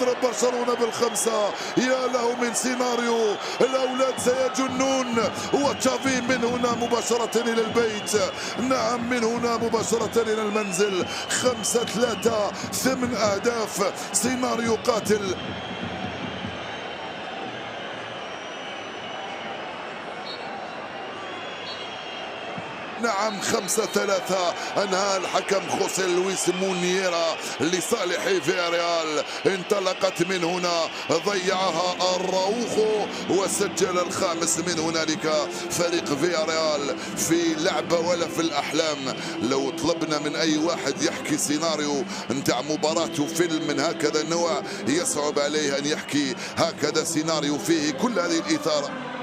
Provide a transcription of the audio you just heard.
يضرب برشلونة بالخمسة. يا له من سيناريو، الأولاد سيجنون. وتشافي من هنا مباشرة إلى البيت، نعم من هنا مباشرة إلى المنزل. 5-3، 8 أهداف، سيناريو قاتل. نعم 5-3، انهى الحكم خوسيه لويس مونييرا لصالح فياريال. انطلقت من هنا، ضيعها الراوخو وسجل الخامس من هنالك. فريق فياريال في لعبة ولا في الأحلام. لو طلبنا من أي واحد يحكي سيناريو نتاع مباراة وفيلم من هكذا النوع، يصعب عليه أن يحكي هكذا سيناريو فيه كل هذه الإثارة.